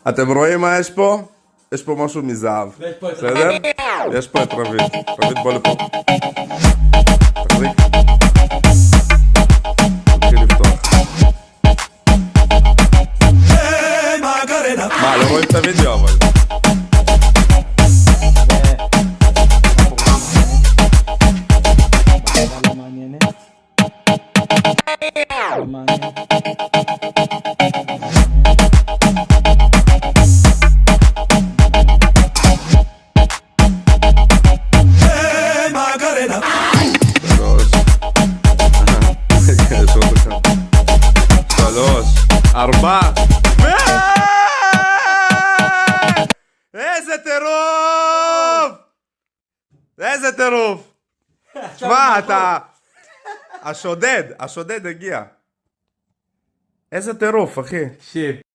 אתם רואים מה יש פה? יש פה משהו מזהב. ויש פה את בסדר? יש פה את רביד. רביד בוא לפה. תחזיק. תתחיל לפתוח. מה, לא רואים את הוידאו אבל? לא מעניינת. לא מעניין. שלוש. יש עוד אחד. שלוש. ארבע. איזה טירוף! איזה טירוף! שמע, אתה... השודד הגיע. איזה טירוף, אחי. שיט.